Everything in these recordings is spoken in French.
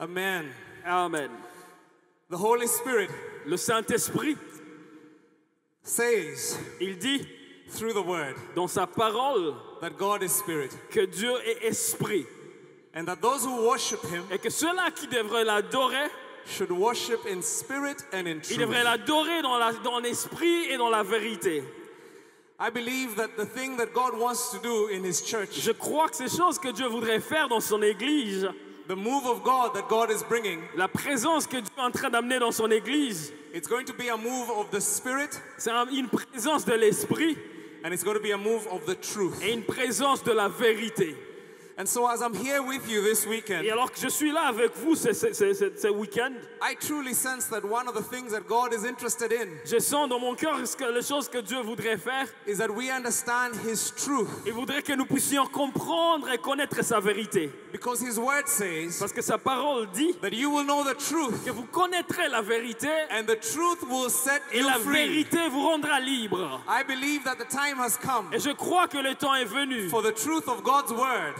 Amen. Amen. The Holy Spirit Le Saint-Esprit, says il dit through the word dans sa parole that God is spirit que Dieu est esprit and that those who worship him et que ceux-là qui devraient l'adorer, should worship in spirit and in ils truth. devraient l'adorer dans l'esprit et dans la vérité. I believe that the thing that God wants to do in his church, Je crois que ces choses que Dieu voudrait faire dans son Église, the move of God that God is bringing, la présence que Dieu est en train d'amener dans son Église, it's going to be a move of the spirit c'est une présence de l'esprit and it's going to be a move of the truth. et une présence de la vérité. And so as I'm here with you this weekend, Et alors que je suis là avec vous ce week-end, I truly sense that one of the things that God is interested in je sens dans mon cœur que les choses que Dieu voudrait faire, is that we understand his truth, il voudrait que nous puissions comprendre et connaître sa vérité. because his word says Parce que sa parole dit that you will know the truth que vous connaîtrez la vérité and the truth will set et you la free. vérité vous rendra libre. I believe that the time has come Et je crois que le temps est venu for the truth of God's word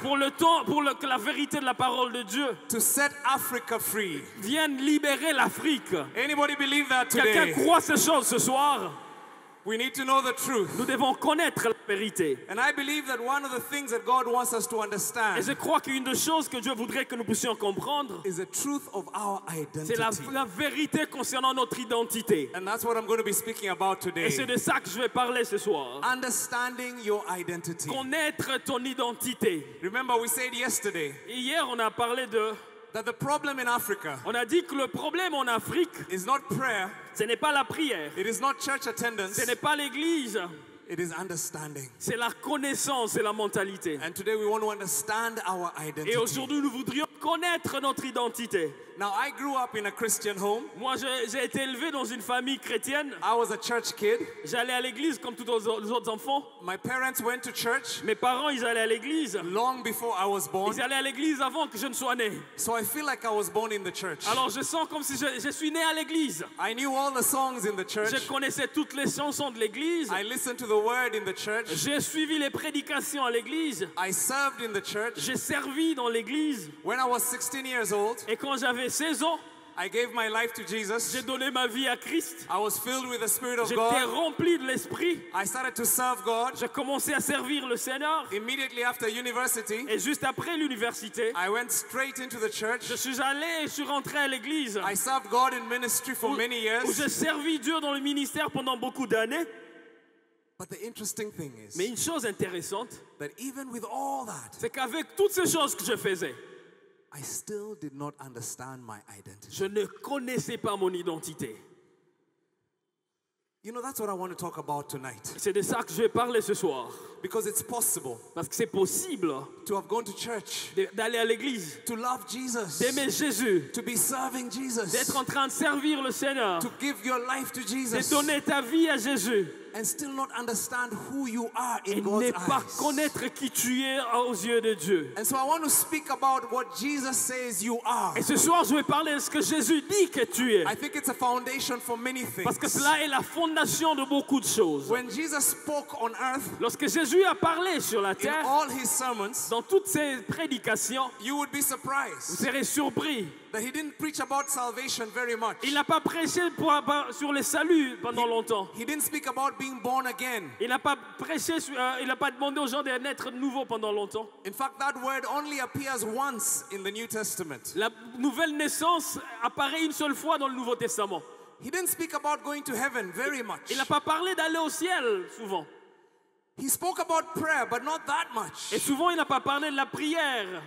que la vérité de la parole de Dieu to set Africa free. vienne libérer l'Afrique. Anybody believe that Quelqu'un today? croit ces choses ce soir? We need to know the truth. Nous devons connaître la vérité. And I believe that one of the things that God wants us to Et understand je crois qu'une des choses que Dieu voudrait que nous puissions comprendre, is the truth of our c'est la identity. vérité concernant notre identité. And that's what I'm going to be speaking about Et c'est today. de ça que je vais parler ce soir. Understanding your identity. Connaître ton identité. Remember, we said yesterday Et hier, on a parlé that the problem in Africa on a dit que le problème en Afrique, is not prayer, ce n'est pas la prière, it is not church attendance, ce n'est pas l'église, it is understanding. c'est la connaissance et la mentalité. And today we want to understand our Et identity. aujourd'hui, nous voudrions connaître notre identité. Now, I grew up in a Christian home. Moi, j'ai été élevé dans une famille chrétienne. I was a church kid. J'allais à l'église comme tous les autres enfants. My parents went to church Mes parents, ils allaient à l'église. long before I was born. Ils allaient à l'église avant que je ne sois né. So I feel like I was born in the church. Alors, je sens comme si je suis né à l'église. I knew all the songs in the church. Je connaissais toutes les chansons de l'église. I listened to the word in the church. J'ai suivi les prédications à l'église. I served in the church. J'ai servi dans l'église. When I was 16 years old, Et quand j'avais 16 ans, I gave my life to Jesus. j'ai donné ma vie à Christ. I was filled with the Spirit of J'étais God. rempli de l'esprit. I started to serve God. J'ai commencé à servir le Seigneur. Immediately after university, Et juste après l'université, I went straight into the church. je suis rentré à l'église I served God in ministry for many où years. j'ai servi Dieu dans le ministère pendant beaucoup d'années. But the interesting thing Mais is une chose intéressante, that even with all that, c'est qu'avec toutes ces choses que je faisais, I still did not understand my identity. je ne connaissais pas mon identité. You know, that's what I want to talk about tonight. C'est de ça que je vais parler ce soir. Because it's possible Parce que c'est possible to have gone to church, d'aller à l'église, to love Jesus, d'aimer Jésus, to be serving Jesus, d'être en train de servir le Seigneur, to give your life to de Jesus, donner ta vie à Jésus and still not understand who you are et in God's ne pas eyes. connaître qui tu es aux yeux de Dieu. And so I want to speak about what Jesus says you are. Et ce soir, je vais parler de ce que Jésus dit que tu es. I think it's a foundation for many Parce que things. cela est la fondation de beaucoup de choses. When Jesus spoke on earth, Lorsque Jésus a parlé sur la in terre, all his sermons, dans toutes ses prédications, you would be vous surprised serez surpris. that he didn't preach about salvation very much. Il n'a pas prêché sur le salut pendant longtemps. He didn't speak about being born again. Il n'a pas prêché, il n'a pas demandé aux gens de naître de nouveau pendant longtemps. In fact, that word only appears once in the New Testament. La nouvelle naissance apparaît une seule fois dans le Nouveau Testament. He didn't speak about going to heaven very much. Il n'a pas parlé d'aller au ciel souvent. He spoke about prayer, but not that much. Et souvent, il n'a pas parlé de la prière.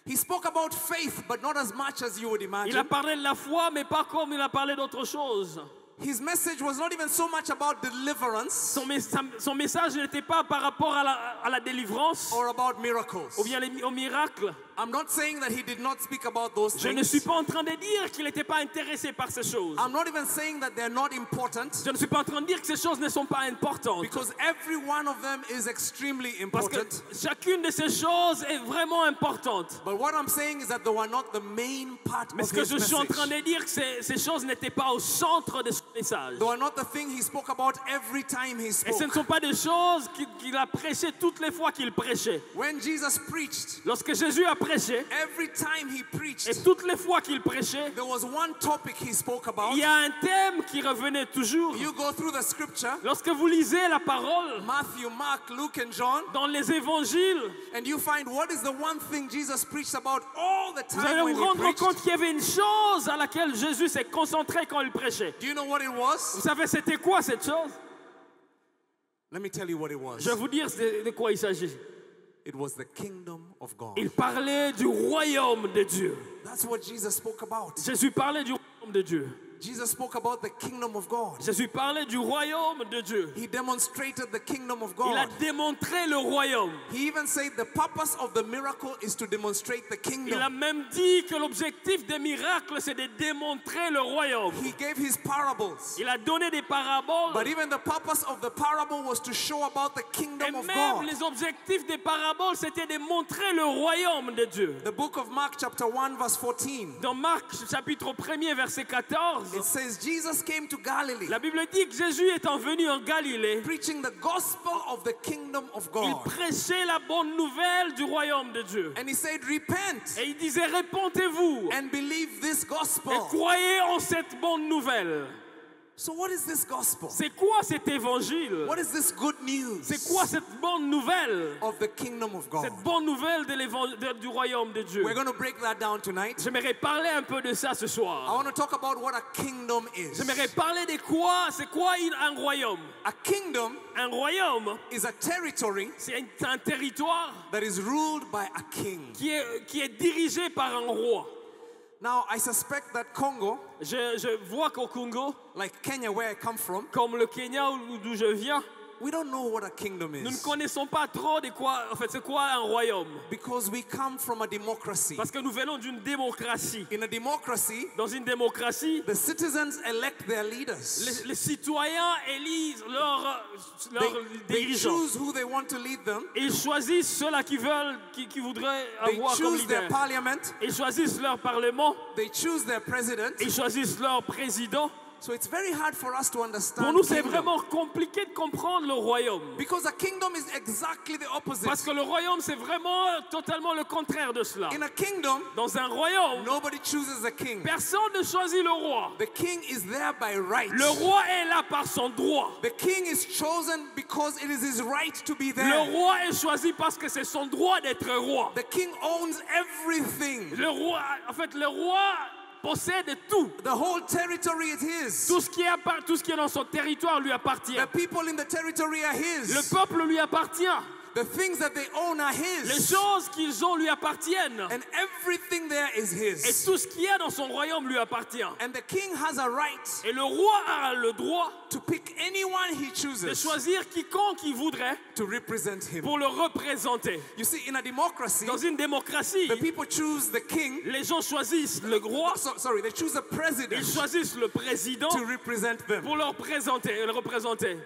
He spoke about faith, but not as much as you would Il imagine. a parlé de la foi, mais pas comme il a parlé d'autre chose. His message was not even so much about deliverance Son message n'était pas par rapport à la délivrance or about ou miracles. bien au miracle. I'm not saying that he did not speak about those Je ne suis things. pas en train de dire qu'il n'était pas intéressé par ces choses. I'm not even saying that they're not important, Je ne suis pas en train de dire que ces choses ne sont pas importantes. because every one of them is extremely Parce que important. chacune de ces choses est vraiment importante. But what I'm saying is that they were not the main part Mais of ce que his je suis en train message. de dire, c'est que ces choses n'étaient pas au centre de ce message. They were not the thing he spoke about every time he Et ce ne spoke. sont pas des choses qu'il a prêchées toutes les fois qu'il prêchait. When Jesus preached, Lorsque Jésus a prêché, every time he et preached, toutes les fois qu'il prêchait, there was one topic he spoke about. il y a un thème qui revenait toujours. You go through the scripture, Lorsque vous lisez la parole Matthew, Mark, Luke, and John, dans les évangiles, and you find what is the one thing Jesus preached about all the vous time allez when vous he rendre preached. compte qu'il y avait une chose à laquelle Jésus s'est concentré quand il prêchait. Do you know what it Vous was? savez, c'était quoi cette chose? Let me tell you what it was. Je vais vous dire de quoi il s'agit. It was the kingdom of God. Il parlait du royaume de Dieu. That's what Jesus spoke about. Jésus parlait du royaume de Dieu. Jesus spoke about the kingdom of God. Jésus parlait du royaume de Dieu. He demonstrated the kingdom of Il a God. démontré le royaume. He even said the purpose of the miracle is to demonstrate the Il a kingdom. même dit que l'objectif des miracles, c'est de démontrer le royaume. He gave his parables. Il a donné des paraboles. But even the purpose of the parable was to show about the Et kingdom of même God. les objectifs des paraboles, c'était de montrer le royaume de Dieu. The book of Mark chapter 1 verse 14. Dans Marc chapitre 1er verset 14, It says Jesus came to Galilee la Bible dit que Jésus étant venu en Galilée, preaching the gospel of the kingdom of il God. prêchait la bonne nouvelle du royaume de Dieu. And he said, repent Et il disait, répentez-vous and believe this et gospel. croyez en cette bonne nouvelle. So what is this gospel? C'est quoi cet évangile? What is this good news C'est quoi cette bonne nouvelle? of the kingdom of God? Cette bonne nouvelle du royaume de Dieu. We're going to break that down tonight. J'aimerais parler un peu de ça ce I soir. want to talk about what a kingdom is. J'aimerais parler de quoi? C'est quoi un royaume? A kingdom Un royaume, is a territory c'est un territoire that is ruled by a king. qui est dirigé par un roi. Now, I suspect that Congo, Je vois qu'au Congo, like Kenya, where I come from, comme le Kenya d'où je viens, we don't know what a kingdom nous ne is connaissons pas trop c'est quoi un royaume. because we come from a democracy. Parce que nous venons d'une démocratie. In a democracy, Dans une démocratie, the citizens elect their leaders. les citoyens élisent leurs They dirigeants. choose who they want to lead them. Ils choisissent ceux-là qui voudraient They avoir comme choose their leader. parliament. Ils choisissent leur parlement. They choose their president. Ils choisissent leur président. So it's very hard for us to Pour understand nous, c'est kingdom. vraiment compliqué de comprendre le royaume. Because a kingdom is exactly the opposite. Parce que le royaume, c'est vraiment totalement le contraire de cela. In a kingdom, Dans un royaume, nobody chooses a king. personne ne choisit le roi. The king is there by right. Le roi est là par son droit. The king is chosen because it is his right to be Le there. roi est choisi parce que c'est son droit d'être roi. The king owns everything. Le roi possède tout. The whole territory is his. Tout ce qui est dans son territoire lui appartient. The people in the territory are Le his. peuple lui appartient. The things that they own are Les his. choses qu'ils ont lui appartiennent. And everything there is Et his. tout ce qu'il y a dans son royaume lui appartient. And the king has a right Et le roi a le droit to pick anyone he de chooses choisir quiconque il voudrait to represent him. pour le représenter. You see, in a democracy, Dans une démocratie, the people choose the king. les gens choisissent le roi, Sorry, they choose a president ils choisissent le président to represent them. pour le représenter.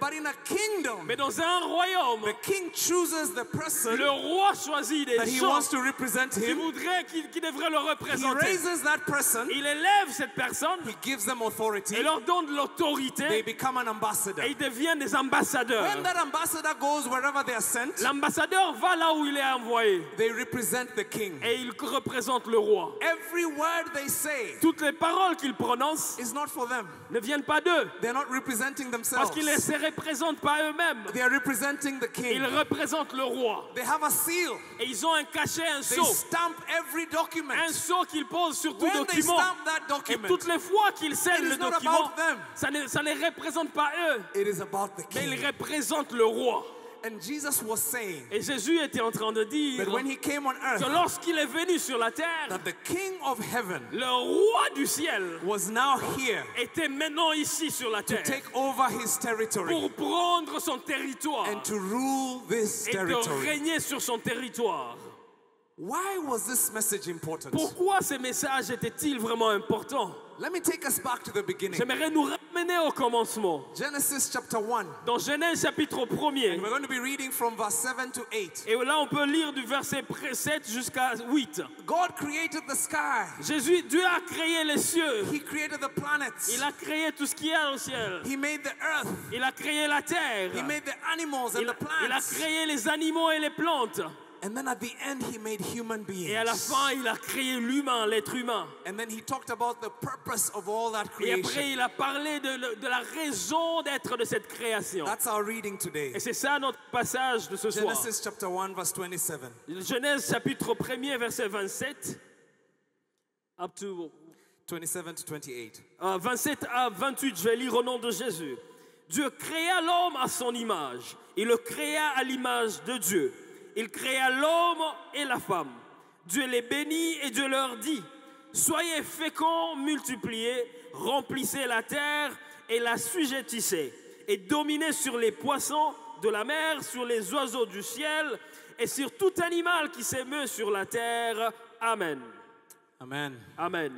But in a kingdom, Mais dans un royaume, the king chooses the person le roi choisit that des he gens wants to represent qui him. devraient le He représenter. raises that person. Il élève cette personne He gives them authority. et leur donne They l'autorité become an ambassador. et ils deviennent des ambassadeurs. When that ambassador goes wherever they are sent, L'ambassadeur va là où il est envoyé they represent the king. et il représente le roi. Every word they say Toutes les paroles qu'ils prononcent is not for them. ne viennent pas d'eux They're not representing parce themselves. qu'ils ne se représentent pas eux-mêmes. They are representing the Ils king. représentent le roi. They have a seal. Et ils ont un cachet, un They sceau. stamp every document. Un sceau qu'ils posent sur tout When they document. stamp that Et document, toutes les fois qu'ils it scellent is le not document, about them. ça ne représente pas eux, It is about the mais ils king. représentent le roi. And Jesus was saying Et Jésus était en train de dire that when he came on que earth, lorsqu'il est venu sur la terre, that the king of heaven le roi du ciel was now here était maintenant ici sur la to terre take over his territory pour prendre son territoire and to rule this et de territory. régner sur son territoire. Why was this message important? Pourquoi ce message était-il vraiment important? Let me take us back to the beginning. J'aimerais nous ramener au commencement. Genesis chapter 1. Dans Genèse chapitre 1er. And we're going to be reading from verse 7 to 8. Et là, on peut lire du verset 7 jusqu'à 8. God created the sky. Dieu a créé les cieux. He created the planets. Il a créé tout ce qu'il y a au ciel. He made the earth. Il a créé la terre. He made the animals and the Il a plants. créé les animaux et les plantes. And then at the end, he made human beings. Et à la fin, il a créé l'humain, l'être humain. And then he talked about the purpose of all that Et creation. après, il a parlé de la raison d'être de cette création. That's our reading today. Et c'est ça notre passage de ce soir. Genesis chapter 1, verse 27. Genèse chapitre 1er, verset 27. Up to 27 to 28. 27 à 28, je vais lire au nom de Jésus. Dieu créa l'homme à son image. Il le créa à l'image de Dieu. Il créa l'homme et la femme. Dieu les bénit et Dieu leur dit: soyez féconds, multipliez, remplissez la terre et l'assujettissez, et dominez sur les poissons de la mer, sur les oiseaux du ciel et sur tout animal qui s'émeut sur la terre. Amen. Amen. Amen.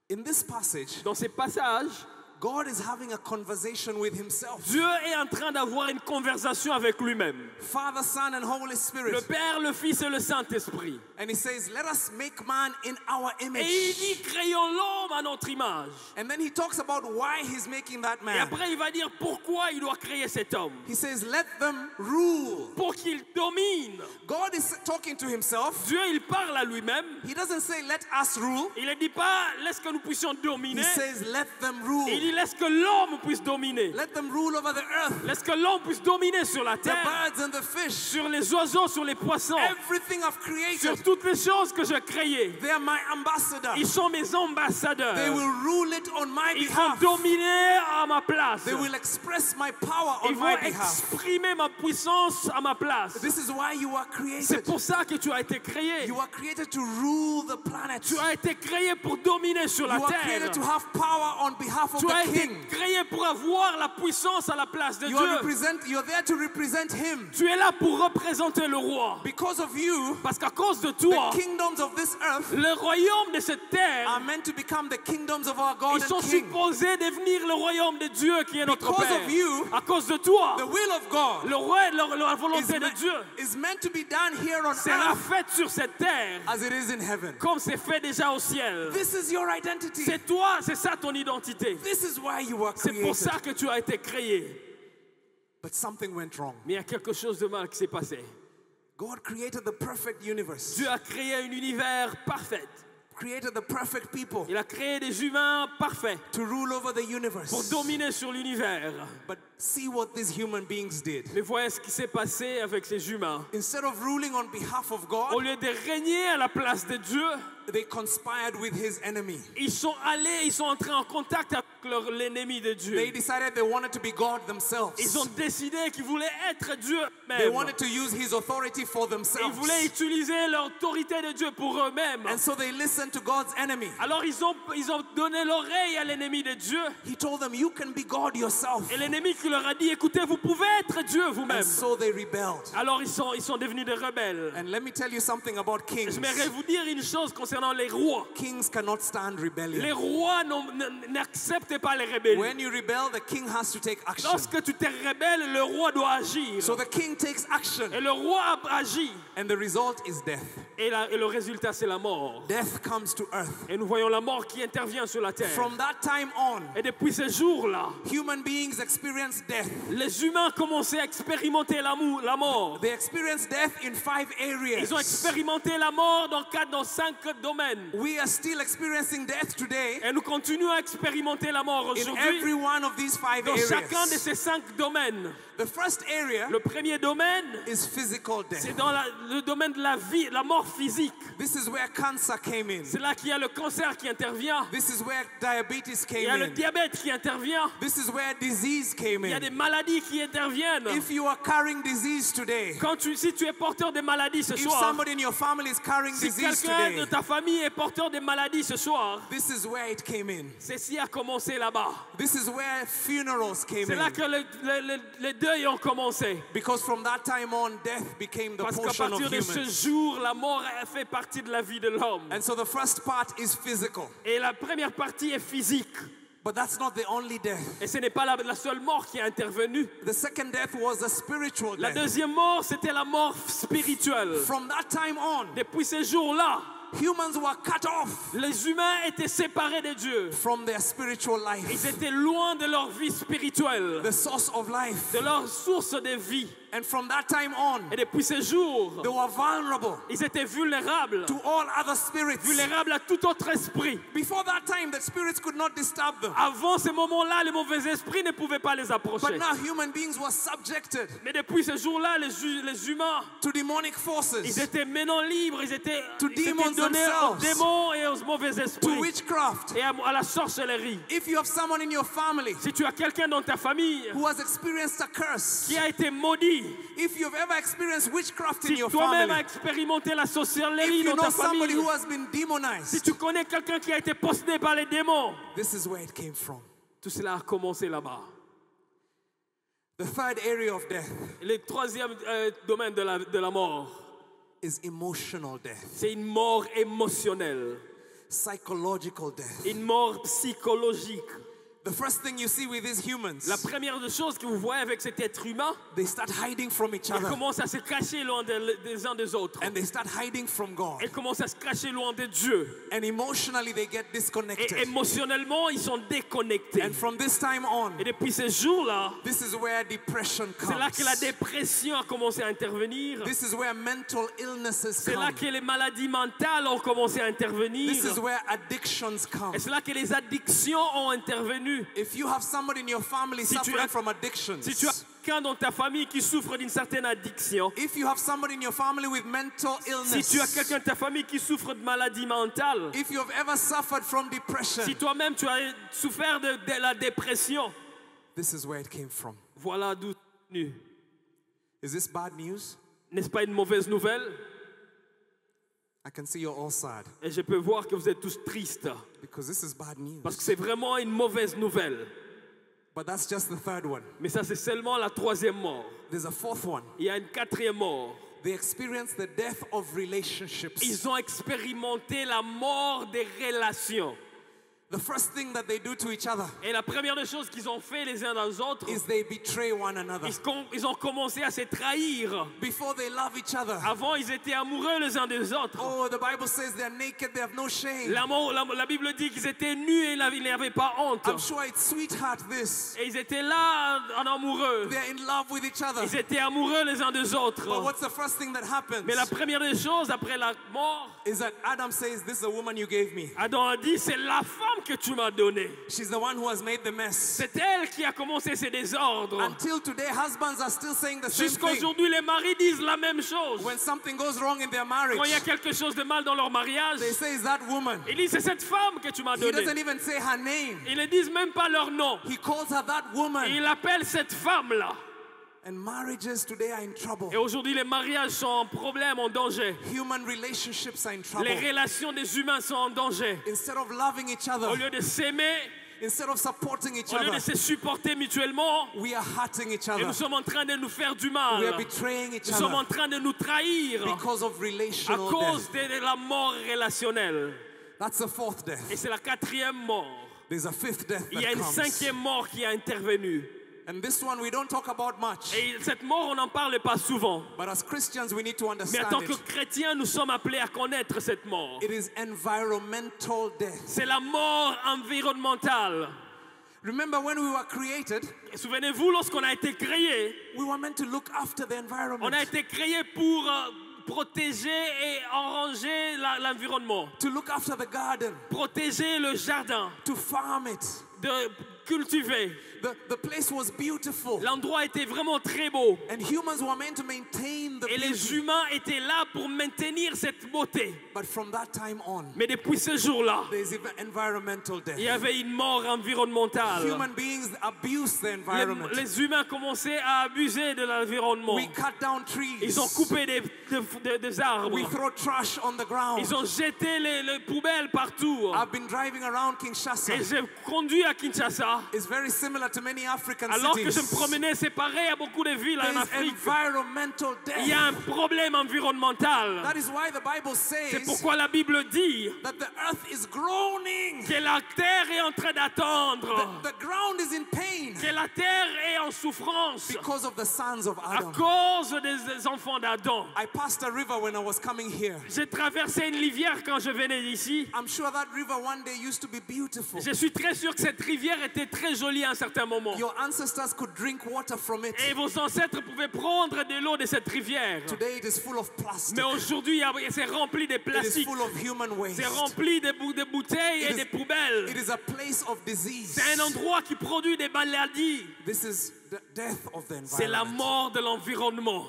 In this passage, Dans ces passages, God is having a conversation with himself. Dieu est en train d'avoir une conversation avec lui-même. Father, Son, and Holy Le Spirit. Père, le Fils et le Saint-Esprit. And he says, let us make man in our Et il image. dit, créons l'homme à notre image. And then he talks about why he's making that Et man. après, il va dire pourquoi il doit créer cet homme. He says, let them rule. Pour qu'il domine. God is talking to himself. Dieu, il parle à lui-même. He doesn't say, let us rule. Il ne dit pas, laisse que nous puissions dominer. He says, let them Et il rule. dit, laisse que l'homme puisse dominer. Let them rule over the earth, Laisse que l'homme puisse dominer sur la the terre, birds and the fish, sur les oiseaux, sur les poissons, everything I've created. sur toutes les choses que j'ai créées. They are my ambassador. Ils sont mes ambassadeurs. They will rule it on my Ils vont behalf. dominer à ma place. They will express my power on Ils vont my behalf. exprimer ma puissance à ma place. This is why you are C'est created. pour ça que tu as été créé. You are created to rule the planet. Tu as été créé pour dominer sur la You are terre. created to have power on behalf of Tu as the été king. créé pour avoir la puissance à la place de You Dieu. are you're there to represent him. Tu es là pour représenter le roi. Because of you, Parce qu'à cause de the toi, kingdoms of this earth le royaume de cette terre, are meant to become the kingdoms of our God ils sont and King. supposés devenir le royaume de Dieu qui est notre Because Père. of you, À cause de toi, The will of God le roi, la volonté de Dieu is meant to be done here on sera earth faite sur cette terre as it is in heaven. comme c'est fait déjà au ciel. This is your identity. C'est toi, c'est ça ton identité. This is why you were C'est pour created. ça que tu as été créé. But something went wrong. Mais il y a quelque chose de mal qui s'est passé. God created the perfect universe. Dieu a créé un univers parfait. Created the perfect people Il a créé des humains parfaits to rule over the pour universe. dominer sur l'univers. But see what these human beings did. Mais voyez ce qui s'est passé avec ces humains. Instead of ruling on behalf of Au God, lieu de régner à la place de Dieu, they conspired with his enemy. ils sont entrés en contact avec l'ennemi de Dieu. They decided they wanted to be God themselves. Ils ont décidé qu'ils voulaient être Dieu They eux-mêmes. wanted to use his authority for Ils themselves. voulaient utiliser l'autorité de Dieu pour eux-mêmes. And so they listened to God's enemy. Alors ils ont donné l'oreille à l'ennemi de Dieu. He told them, you can be God yourself. Et l'ennemi qui leur a dit, écoutez, vous pouvez être Dieu vous-même. And so they rebelled. Alors ils sont devenus des rebelles. And let me tell you something about kings. J'aimerais vous dire une chose concernant les rois. Kings cannot stand Les rebellion. rois n'acceptent pas les rébellions. When you rebel, the king has to take action. Lorsque tu te rebelles, le roi doit agir. So the king takes action. Et le roi agit. And the result is death. Et le résultat, c'est la mort. Death comes to earth. Et nous voyons la mort qui intervient sur la terre. From that time on, Et depuis ces jours-là, human beings experience death. les humains commençaient à expérimenter la mort. They experience death in 5 areas. Ils ont expérimenté la mort dans 5 domaines. We are still experiencing death today Et nous continuons à expérimenter la mort in aujourd'hui every one of these 5 dans chacun de areas. ces 5 domaines. The first area Le premier domaine, is physical c'est death. dans le domaine de la vie, la mort physique. This is where cancer came in. C'est là qu'il y a le cancer qui intervient. This is where diabetes Il y a came le in. diabète qui intervient. This is where disease came Il y a in. des maladies qui interviennent. If you are carrying disease today, Si tu es porteur de maladies ce if soir, somebody in your family is carrying si disease quelqu'un de today, ta famille famille est porteur de maladies ce soir, this is where it came in. ceci a commencé là-bas. This is where funerals came C'est là in. que les deuils ont commencé. Because from that time on, death became the Parce qu'à portion of partir de ce humans. jour, la mort a fait partie de la vie de l'homme. And so the first part is physical. Et la première partie est physique. But that's not the only death. Et ce n'est pas la seule mort qui est intervenue. The second death was a spiritual La death. deuxième mort, c'était la mort spirituelle. From that time on, Depuis ces jours-là, humans were cut off les humains étaient séparés de Dieu. from their spiritual Ils life, étaient loin de leur vie spirituelle, the source of life. de leur source de vie. And from that time on, Et depuis ces jours, they were vulnerable ils étaient vulnérables. to all other spirits. Vulnérables à tout autre esprit. Before that time, the spirits could not disturb them. Avant ce moment-là, les mauvais esprits ne pouvaient pas les But approcher. now human beings were subjected Mais depuis ce jour-là, les humains, to demonic ils forces, étaient maintenant libres, ils étaient demons donnés aux themselves. démons et aux mauvais to esprits witchcraft. et à la sorcellerie. If you have someone in your family Si tu as quelqu'un dans ta famille who has experienced a curse, qui a été maudit, if you've ever experienced witchcraft in si your toi-même as family, expérimenté la if sorcellerie you dans know ta somebody famille, who has been si demonized, tu connais quelqu'un qui a été possédé par les démons, this is where it came from. tout cela a commencé là-bas. The third area of death Le troisième domaine de la mort, is emotional death, c'est une mort émotionnelle, psychological death. une mort psychologique. The first thing you see with these humans, La première des choses que vous voyez avec cet être humain, they start hiding from each ils other commencent à se cacher loin des uns des autres. and they start hiding from God. Ils commencent à se cacher loin de Dieu. And emotionally they get Et disconnected. émotionnellement, ils sont déconnectés. And from this time on, Et depuis ces jours-là, this is where depression c'est là que la comes. dépression a commencé à intervenir. This is where mental illnesses C'est là come. que les maladies mentales ont commencé à intervenir. This is where addictions come. Et c'est là que les addictions ont intervenu. If you have somebody in your family Si tu suffering as- from addictions, Si tu as quelqu'un dans ta famille qui souffre d'une certaine addiction, if you have somebody in your family with mental si illness, tu as quelqu'un de ta famille qui souffre de maladie mentale, if you have ever suffered from depression, si toi-même tu as souffert de la dépression, this is where it came from. voilà d'où c'est venu. Is this bad news? N'est-ce pas une mauvaise nouvelle? I can see you're all sad Et je peux voir que vous êtes tous tristes. because this is bad news. Parce que c'est vraiment une mauvaise nouvelle. But that's just the third one. Mais ça, c'est seulement la troisième mort. There's a fourth one. Il y a une quatrième mort. They experience the death of relationships. Ils ont expérimenté la mort des relations. The first thing that they do to each other Et la première des choses qu'ils ont fait les uns aux autres, is they betray one another. ils ont commencé à se trahir. Before they love each other. Avant, ils étaient amoureux les uns des autres. Oh, the Bible says they're naked, they have no shame. La Bible dit qu'ils étaient nus et ils n'avaient pas honte. I'm sure it's sweetheart this. Et ils étaient là en amoureux. They're in love with each other. Ils étaient amoureux les uns des autres. But what's the first thing that happens? Mais la première des choses après la mort, Is that Adam says, this is the woman you gave me. Adam a dit, c'est la femme que tu m'as donnée. She's the one who has made the mess. C'est elle qui a commencé ces désordres. Until today, husbands are still saying the same Jusqu'à thing. aujourd'hui, les maris disent la même chose. When something goes wrong in their marriage, Quand il y a quelque chose de mal dans leur mariage, they say, is that woman? ils disent, c'est cette femme que tu m'as He donnée. doesn't even say her name. Ils ne disent même pas leur nom. He calls her that Et woman. il appelle cette femme-là. And marriages today are in trouble. Et aujourd'hui, les mariages sont en problème, en danger. Human relationships are in trouble. Les relations des humains sont en danger. Instead of loving each Au other, lieu de s'aimer, instead of supporting each au lieu other, de se supporter mutuellement, we are hurting each et other. nous sommes en train de nous faire du We mal. are betraying each Nous sommes en other train de nous trahir because of à relational cause death. de la mort relationnelle. That's the fourth death. Et c'est la quatrième mort. There's a fifth death Il y a that une comes. cinquième mort qui a intervenu. And this one we don't talk about much. Et cette mort, on n'en parle pas souvent. But as Christians, we need to Mais en understand tant que it. chrétiens, nous sommes appelés à connaître cette mort. It is environmental death. C'est la mort environnementale. Remember when we were created, Et souvenez-vous, lorsqu'on a été créé, we were meant to look after the on environment, a été créé pour protéger et arranger l'environnement, to look after the garden, protéger le jardin, to farm it. de cultiver. The place was beautiful. L'endroit était vraiment très beau. And humans were meant to maintain maintain the Et les beauty. humains étaient là pour maintenir cette beauté. But from that time on, Mais depuis ce jour-là, there's even environmental il y death. avait une mort environnementale. Human beings abuse the environment. Les humains commençaient à abuser de l'environnement. We cut down trees. Ils ont coupé des arbres. We throw trash on the ground. Ils ont jeté les poubelles partout. I've been driving around Kinshasa. Et j'ai conduit à Kinshasa. It's very similar to many African Alors que je cities. me promenais séparé à beaucoup de villes en There's Afrique. environmental Il y a un death. problème environnemental. That is why the Bible C'est says pourquoi la Bible dit that the earth is groaning. que la terre est en train d'attendre. The ground is in pain Que la terre est en souffrance because of the sons of à Adam. cause des enfants d'Adam. I passed a river when I was coming here. J'ai traversé une rivière quand je venais d'ici. I'm sure that river one day used to be beautiful. Je suis très sûr que cette rivière était très jolie à un certain moment. Your ancestors could drink water from it. Et vos ancêtres pouvaient prendre de l'eau de cette rivière. Today it is full of plastic. Mais aujourd'hui, c'est rempli de It is plastique. full of human waste. C'est rempli de bouteilles et de poubelles. It is a place of disease. C'est un endroit qui produit des maladies. This is the death of the C'est la environment. mort de l'environnement.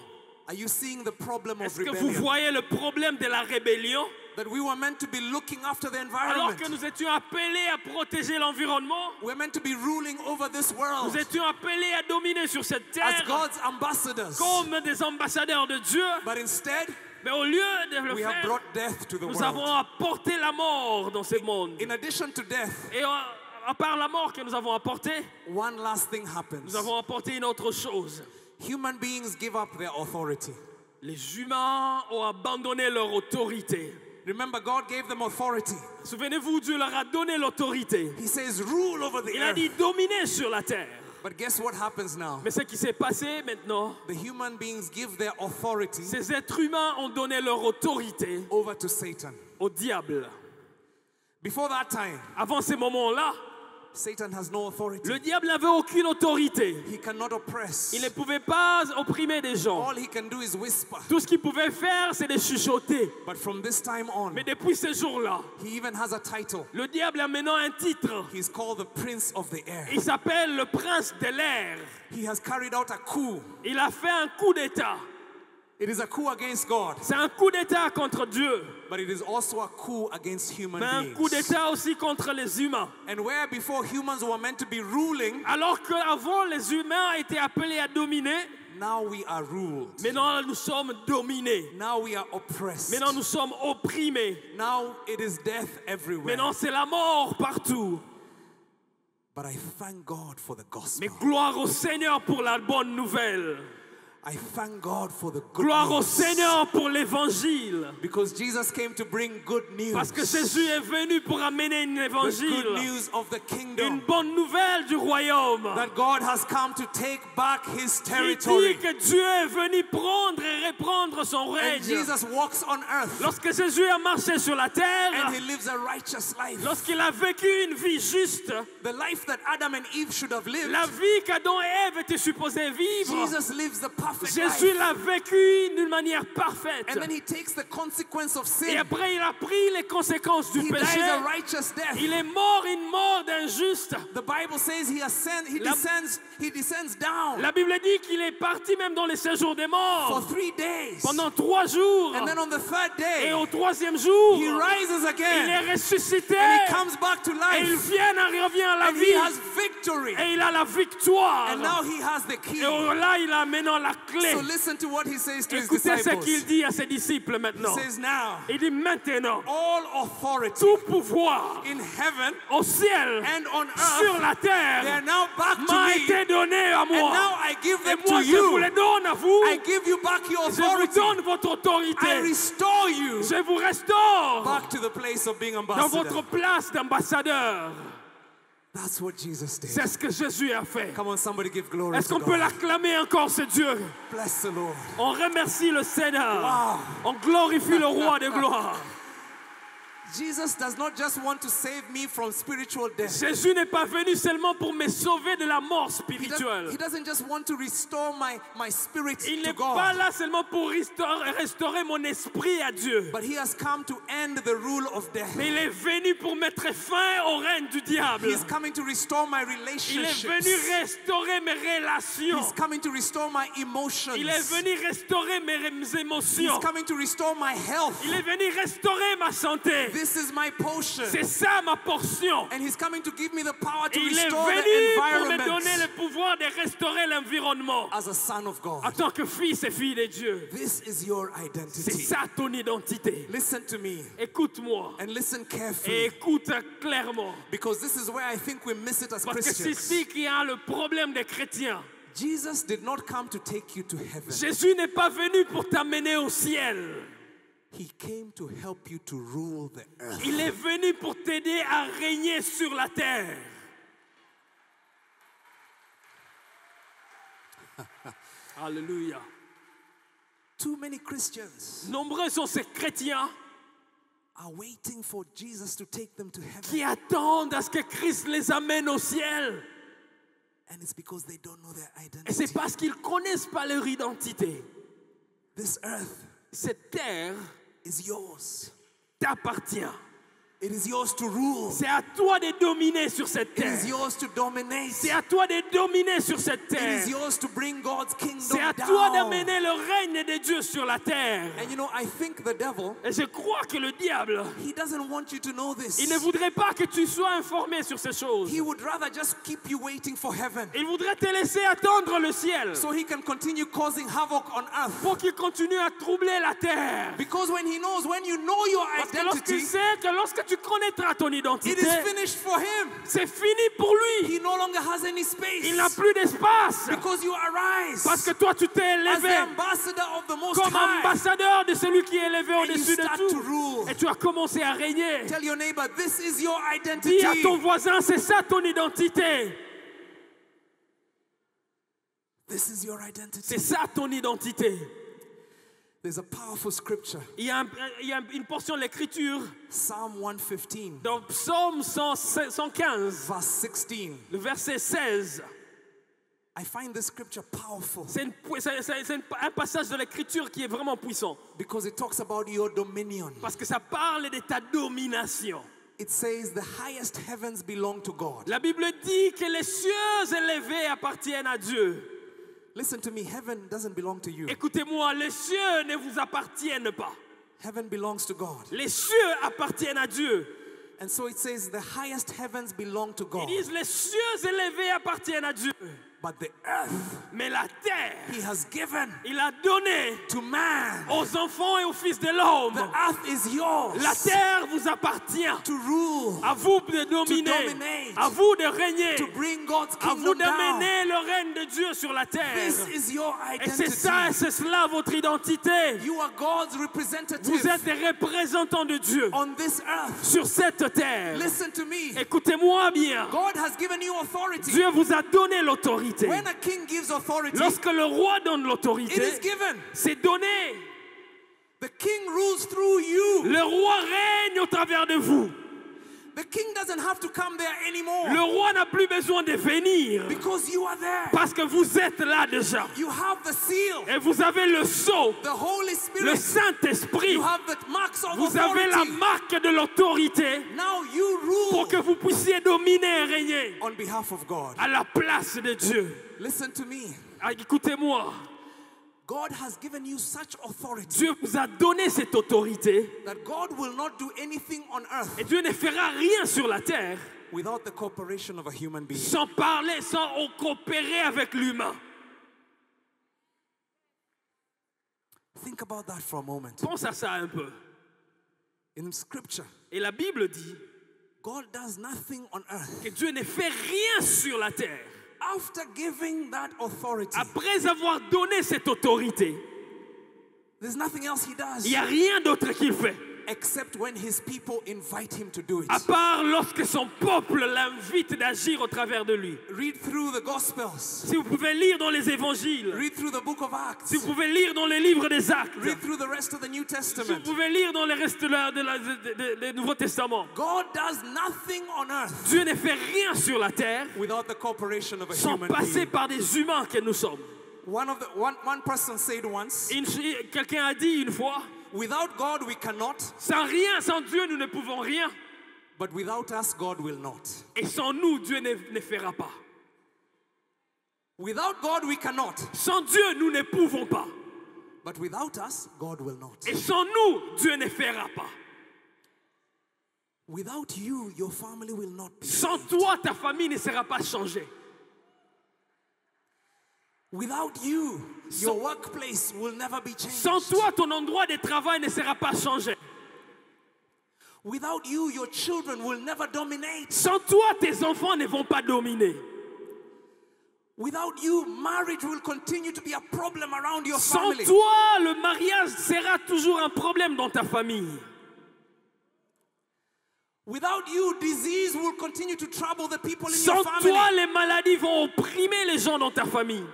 Are you seeing the problem of Est-ce que vous rebellion? voyez le problème de la rébellion? That we were meant to be looking after the Alors environment. que nous étions appelés à protéger l'environnement, We're meant to be ruling over this world nous étions appelés à dominer sur cette as terre God's ambassadors. comme des ambassadeurs de Dieu. But instead, Mais au lieu de le we have faire, brought death to the nous avons world. apporté la mort dans ce monde. In addition to death, Et à part la mort que nous avons apportée, one last thing happens. nous avons apporté une autre chose. Human beings give up their authority. Les humains ont abandonné leur autorité. Remember, God gave them authority. Souvenez-vous, Dieu leur a donné l'autorité. He says, rule over the Il a earth. dit dominer sur la terre. But guess what happens now? Mais ce qui s'est passé maintenant, The human beings give their authority ces êtres humains ont donné leur autorité over to Satan. au diable. Before that time, Avant ces moments-là, Satan has no authority. le diable n'avait aucune autorité. He cannot oppress. Il ne pouvait pas opprimer des gens. All he can do is whisper. Tout ce qu'il pouvait faire, c'est de chuchoter. But from this time on, Mais depuis ce jour-là, he even has a title. le diable a maintenant un titre. He's called the Prince of the Air. Il s'appelle le prince de l'air. He has carried out a coup. Il a fait un coup d'État. It is a coup against God, C'est un coup d'État contre Dieu, but it is also a coup against human mais un coup beings. d'État aussi contre les humains. And where before humans were meant to be ruling, Alors qu'avant, les humains étaient appelés à dominer, now we are ruled. maintenant nous sommes dominés. Now we are oppressed. Maintenant nous sommes opprimés. Now it is death everywhere. Maintenant c'est la mort partout. But I thank God for the gospel. Mais gloire au Seigneur pour la bonne nouvelle. I thank God for the good Gloire au news. Seigneur pour l'évangile. Because Jesus came to bring good news. Parce que Jésus est venu pour amener un The good évangile. news of the Une kingdom. bonne nouvelle du royaume. That God has come to take back his Il dit territory. que Dieu est venu prendre et reprendre son And règne. Jesus walks on earth. Lorsque Jésus a marché sur la terre, And he lives a righteous life. lorsqu'il a vécu une vie juste, The life that Adam and Eve should have lived. la vie qu'Adam et Ève étaient supposés vivre, Jesus lives the perfect Jésus life. l'a vécu d'une manière parfaite. And then he takes the consequence of Et sin. après, il a pris les conséquences du He dies péché. a righteous death. Il est mort une mort d'injuste. The Bible says he descends down La Bible dit qu'il est parti même dans les séjours des for morts 3 days. pendant 3 jours. And then on the third Et day, au 3e jour, he rises il est again. ressuscité. And he comes back to Et il life. revient à la And he vie. has victory. Et il a la victoire. And now he has the key. Et là, il a maintenant la clé. So listen to what he says to his Écoutez ce qu'il disciples. dit à ses disciples He maintenant. says now, Il dit maintenant, all authority tout pouvoir in heaven au ciel, and on sur earth, la they are terre, now back to m'a me. été donné à And moi. now I give Et them moi, to je vous you. les donne à vous. I give you back your Je vous authority. donne votre I autorité. restore you Je vous restaure back to the place of being dans ambassador. votre place d'ambassadeur. That's what Jesus did. C'est ce que Jésus a fait. Come on, somebody give glory Est-ce to qu'on peut God. l'acclamer encore, ce Dieu? Bless the Lord. On remercie le Seigneur. Wow. On glorifie le roi de gloire. Jesus does not just want to save me from spiritual death. Jésus n'est pas venu seulement pour me sauver de la mort spirituelle. He doesn't just want to restore my spirit Il to n'est pas God. là seulement pour restaurer mon esprit à Dieu. But he has come to end the rule of death. Mais il est venu pour mettre fin au règne du diable. He is coming to restore my Il est relationships. venu restaurer mes relations. He's coming to restore my emotions. Il est venu restaurer mes He's émotions. coming to restore my health. Il est venu restaurer ma santé. This is my potion. C'est ça ma portion. And he's coming to give me the power to Il est restore the venu pour me donner environment le pouvoir de restaurer l'environnement. as a son of God. En tant que fils et fille de Dieu. This is your C'est identity. ça ton identité. Listen to me Écoute-moi. and listen Et carefully, écoute clairement. because this is where I think we miss it as Parce que c'est Christians. ici qu'il y a le problème des chrétiens. Jesus did not come to take you to heaven. Jésus n'est pas venu pour t'amener au ciel. He came to help you to rule the earth. Il est venu pour t'aider à régner sur la terre. Alléluia. Too many Christians Nombreux sont ces chrétiens are waiting for Jesus to take them to heaven. qui attendent à ce que Christ les amène au ciel. And it's because they don't know their Et c'est identity. parce qu'ils ne connaissent pas leur identité. This earth Cette terre is yours. t'appartient. It is yours to rule. C'est à toi de dominer sur cette It terre. is yours to dominate. C'est à toi de dominer sur cette It terre. is yours to bring God's kingdom C'est à toi down. d'amener le règne de Dieu sur la terre. And you know, I think the devil, Et je crois que le diable, he doesn't want you to know this. il ne voudrait pas que tu sois informé sur ces choses. He would rather just keep you waiting for heaven Il voudrait te laisser attendre le ciel so he can continue causing havoc on earth. pour qu'il continue à troubler la terre. Because when he knows, when you know your Parce que lorsqu'il identity, sait que lorsque tu connaîtras ton it identité, is finished for him. c'est fini pour lui. He no longer has any space. Il n'a plus d'espace. Because you arise Parce que toi, tu t'es as the élevé ambassador of the Most comme High. ambassadeur de celui qui est élevé And you au-dessus de start to tout. rule. Et tu as commencé à régner. Tell your neighbor, this is your Dis à identity. ton voisin, c'est ça ton identité. This is your identity. C'est ça ton identité. There's a powerful scripture, Il y a une portion de l'Écriture Psalm 115, dans Psaume 115, verse 16. le verset 16. I find this scripture powerful C'est un passage de l'Écriture qui est vraiment puissant. because it talks about your dominion. Parce que ça parle de ta domination. It says the highest heavens belong to God. La Bible dit que les cieux élevés appartiennent à Dieu. Listen to me, heaven doesn't belong to you. Écoutez-moi, les cieux ne vous appartiennent pas. Heaven belongs to God. Les cieux appartiennent à Dieu. And so it says the highest heavens belong to Ils God. disent les cieux élevés appartiennent à Dieu. But the earth Mais la terre, he has given il a donné to man. aux enfants et aux fils de l'homme. The earth is yours La terre vous appartient. to rule, À vous de dominer. dominate, À vous de régner. to bring God's À vous kingdom down. d'amener le règne de Dieu sur la terre. This is your Et c'est ça, et identity. c'est cela votre identité. You are God's Vous representative êtes des représentants de Dieu on this earth. sur cette terre. Listen to me. Écoutez-moi bien. God has given you authority. Dieu vous a donné l'autorité. When a king gives authority, Lorsque le roi donne it is l'autorité, given. c'est donné. The king rules through you. Le roi règne au travers de vous. The king doesn't have to come there anymore Le roi n'a plus besoin de venir because you are there. parce que vous êtes là déjà. You have the seal, Et vous avez le sceau, the Holy le Spirit. Saint-Esprit. You have the marks of Vous avez la authority. marque de l'autorité Now you pour rule que vous puissiez dominer et régner on behalf of God. à la place de Dieu. Listen to me. Ah, écoutez-moi, God has given you such authority Dieu vous a donné cette autorité that God will not do anything on earth et Dieu ne fera rien sur la terre without the cooperation of a human being. sans parler, sans coopérer avec l'humain. Think about that for a moment. Pense à ça un peu. In scripture, Et la Bible dit God does nothing on earth. que Dieu ne fait rien sur la terre. After giving that authority, Après avoir donné cette autorité, there's nothing else he il does. n'y a rien d'autre qu'il fait. except when his people invite him to do it. À part lorsque son peuple l'invite d'agir au travers de lui. Read through the Gospels. Si vous pouvez lire dans les évangiles, Read through the book of Acts. si vous pouvez lire dans les livres des actes, Read through the rest of the New si vous Testament. pouvez lire dans le reste du Nouveau Testament, God does nothing on earth Dieu ne fait rien sur la terre without the cooperation of a sans human passer being. par des humains que nous sommes. One person said once, Quelqu'un a dit une fois, without God we cannot, sans rien, sans Dieu, nous ne pouvons rien. but without us God will not. Et sans nous, Dieu ne fera pas. Without God we cannot, Sans Dieu, nous ne pouvons pas. but without us God will not. Et sans nous, Dieu ne fera pas. Without you, your family will not be Sans saved. toi, ta famille ne sera pas changée. Without you, your workplace will never be changed. Sans toi, ton endroit de travail ne sera pas changé. Without you, your children will never dominate. Sans toi, tes enfants ne vont pas dominer. Without you, marriage will continue to be a problem around your Sans family. toi, le mariage sera toujours un problème dans ta famille. Without you, disease will continue to trouble the people in Sans your family. toi, les maladies vont opprimer les gens dans ta famille.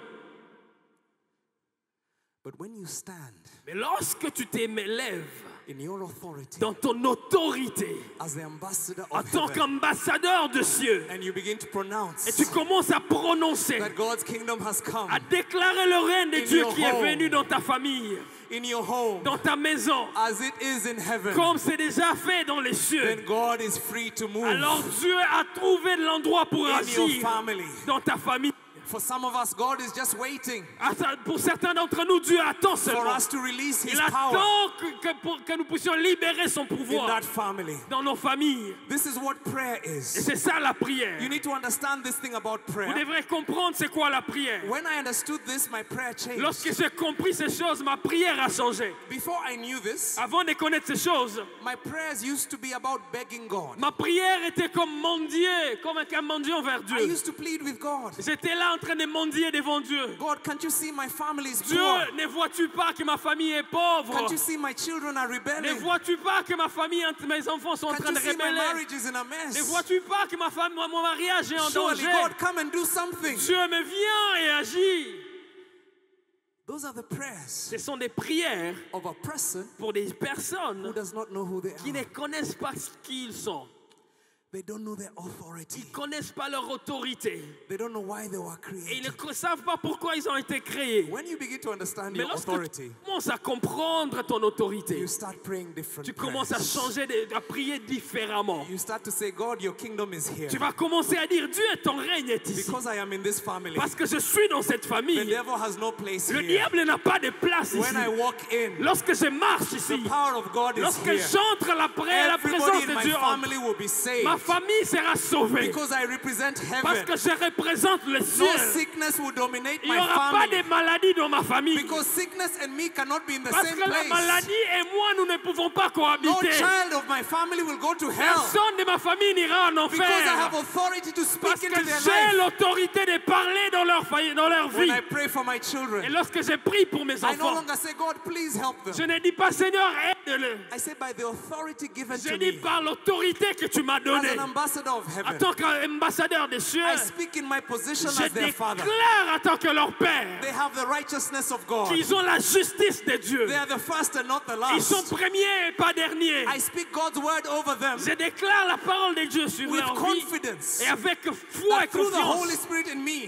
But when you stand Mais lorsque tu t'élèves in your authority dans ton autorité as the ambassador en of tant heaven, qu'ambassadeur de cieux, and you begin to pronounce et tu commences à prononcer, that God's kingdom has come à déclarer le règne de In Dieu your qui est home. venu dans ta famille, in your home dans ta maison, as it is in heaven, comme c'est déjà fait dans les cieux, then God is free to move alors Dieu a trouvé l'endroit pour in your agir family. dans ta famille. For some of us, God is just waiting Pour certains d'entre nous, Dieu attend for seulement. us to release His Il power attend que nous puissions libérer son in pouvoir that family. dans nos familles. This is what prayer Et is. c'est ça la prière. You need to understand this thing about Vous prayer. devrez comprendre c'est quoi la prière. When I understood this, my prayer changed. Lorsque j'ai compris ces choses, ma prière a changé. Before I knew this, Avant de connaître ces choses, my prayers used to be about begging God. ma prière était comme mendier, comme un mendier envers I Dieu. used to plead with God. J'étais là en train de mendier devant Dieu. God, can't you see my family is Dieu, poor? ne vois-tu pas que ma famille est pauvre? Can't you see my children are Ne rebelling? vois-tu pas que ma famille, mes enfants sont en Can't train you de see my rebeller? marriage is in a Ne mess? vois-tu pas que mon mariage est en Surely, danger? God, come and do something. Dieu me vient et agit. Those are the prayers Ce sont des prières of a person pour des who personnes does not know who they qui ne are. connaissent pas qui ils sont. They don't know their authority. Ils ne connaissent pas leur autorité. They don't know why they were Et ils created. ne savent pas pourquoi ils ont été créés. When you begin to understand Mais your lorsque authority, tu commences à comprendre ton autorité, you start praying different tu commences à prayers. changer, à prier différemment. You start to say, God, your kingdom is here. Tu vas commencer à dire, Dieu, ton règne est ici. Because I am in this family, Parce que je suis dans cette the famille. devil has no place Le here. diable n'a pas de place ici. When I walk in, Lorsque je marche ici, the power of God is lorsque here. j'entre la présence Everybody in de my Dieu, family will be saved ma famille sera sauvée. because I represent Parce heaven. que je représente le No ciel. sickness will dominate Il n'y my aura pas family de maladie dans ma famille. because sickness and me cannot be in the Parce same que la place. maladie et moi, nous ne pouvons pas No cohabiter. child of my family will go to hell Personne de ma famille n'ira en because I have enfer. authority to Parce speak que into their j'ai life. l'autorité de parler dans leur When I vie. pray for my Et children, lorsque je prie pour mes I no enfants, longer say, God, please help je them. ne dis pas Seigneur, aide-le. I say, by the authority given Je to dis me par l'autorité que tu m'as as donnée. an ambassador of En heaven, tant qu'ambassadeur des cieux, I speak in my position je as their father. déclare en tant que leur père They have the righteousness of God. qu'ils ont la justice de Dieu. They are the first and not the Ils sont last. premiers et pas derniers. I speak God's word over them Je déclare la parole de Dieu sur with leur vie confidence et avec foi et that through the Holy confiance. Spirit in me,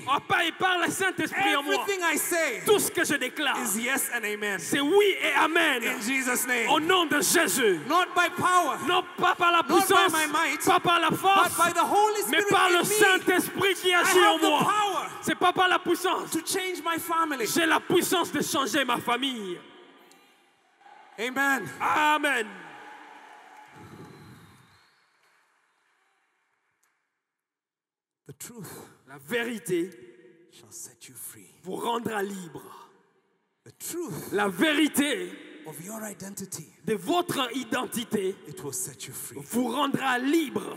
Et par le Saint-Esprit en moi, everything I say tout ce que je déclare, is yes and amen. c'est oui et amen. In Jesus' name. Au nom de Jésus. Not by power, Non pas par la by puissance, my might, pas par la but force, by the Holy mais Spirit par le in me. Saint-Esprit qui I agit en have the moi. power C'est pas par la puissance. to change my family. J'ai la puissance de changer ma famille. Amen. Amen. The truth La vérité shall set you free. vous rendra libre. The truth La vérité of your identity, de votre identité it will set you free. vous rendra libre.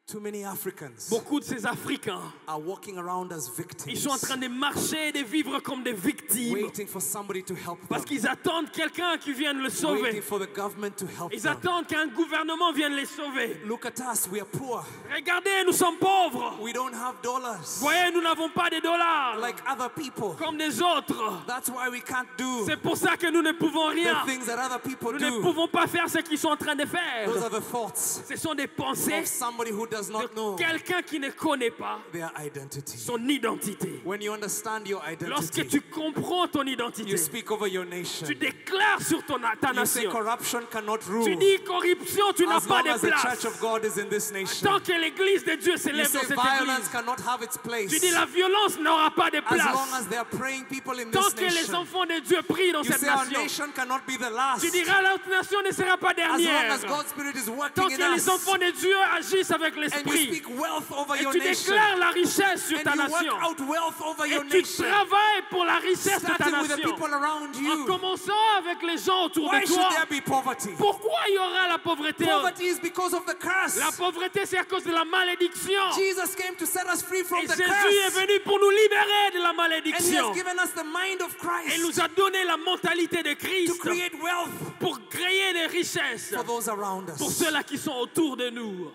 Too many Africans Beaucoup de ces Africains, are walking around as ils victims, sont en train de marcher et de vivre comme des victimes. waiting for somebody to help Parce them, qu'ils attendent quelqu'un qui vienne le waiting sauver. for the government to help Ils them. attendent qu'un gouvernement vienne les sauver. Look at us, we are poor. Regardez, nous sommes pauvres. We don't have dollars Voyez, nous n'avons pas de dollars like other people. comme les autres. That's why we can't do C'est pour ça que nous ne pouvons the rien. things that other people Nous ne do. pouvons pas faire ce qu'ils sont en train de faire. Those are the thoughts Ce sont des pensées of somebody who does de not know quelqu'un qui ne connaît pas their identity. son identité. When you understand your Lorsque identity, tu comprends ton identité, you speak over your nation. tu déclares sur ta You say nation. corruption cannot Tu rule dis corruption, tu n'as as pas long de as the place. church of God is in this nation. Tant que l'église de Dieu You s'élève dans say cette violence église, cannot have its place tu dis la violence n'aura pas de as long place. as there are praying people in Tant this que les nation. enfants de Dieu prient dans You cette say our nation, nation cannot be the last tu diras l'autre nation ne sera pas as long dernière. as God's Spirit is Tant working que in les us. enfants de Dieu agissent avec And you l'esprit, speak wealth over et your tu nation. déclares la richesse sur ta And you work nation, out wealth over your et tu nation. travailles pour la richesse de ta Starting with the nation, people around en you. commençant avec les gens autour Why de should toi. there be poverty? Pourquoi il y aura la pauvreté? Poverty is because of the curse. La pauvreté, c'est à cause de la malédiction. Jesus came to set us free from Et the Jésus est curse. venu pour nous libérer de la And he malédiction. has given us the mind of Et Christ nous a donné la mentalité de to Christ create wealth pour créer des richesses for those around pour us. ceux-là qui sont autour de nous.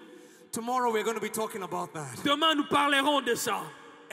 Tomorrow we're going to be talking about that. Demain, nous parlerons de ça.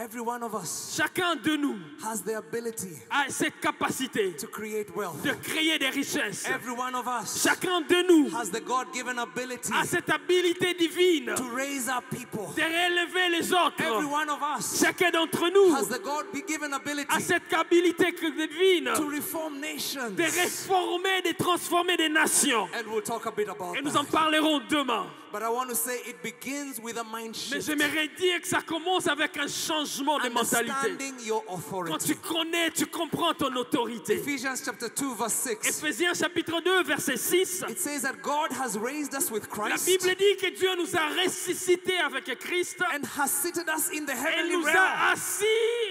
Every one of us Chacun de nous has the ability a cette capacité to create wealth. de créer des richesses. Every one of us Chacun de nous has the God-given ability a cette habilité divine to raise up people. de relever les autres. Every one of us Chacun d'entre nous has the God-given a ability cette habilité divine to reform nations. de réformer, de transformer des nations. And we'll talk a bit about Et nous en that. parlerons demain. But I want to say it begins with a mind Mais shift. j'aimerais dire que ça commence avec un changement de mentalité. Understanding your Quand authority. tu connais, tu comprends ton autorité. Ephesians chapter 2 verse 6. Éphésiens chapitre 2, verset 6. It says that God has raised us with La Christ Bible dit que Dieu nous a ressuscités avec Christ. and has seated us in the Et heavenly nous realm. a assis,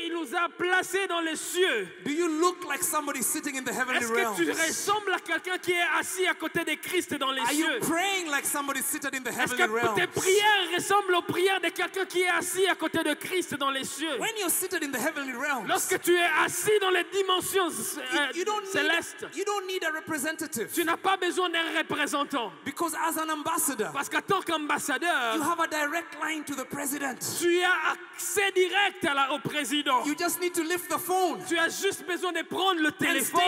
il nous a placés dans les cieux. Do you look like somebody sitting in the heavenly Est-ce que tu realm? ressembles à quelqu'un qui est assis à côté de Christ dans les Are you cieux? praying like somebody seated in the Est-ce heavenly que tes realm? prières ressemblent aux prières de quelqu'un qui est assis à côté de Christ dans les cieux? When you're seated in the heavenly realm, Lorsque tu es assis dans les dimensions you célestes, don't need a representative, tu n'as pas besoin d'un représentant. because as an ambassador, Parce qu'en tant you qu'ambassadeur, have a direct line to the president. tu as accès direct au président. You just need to lift the phone. Tu as juste besoin de prendre le téléphone.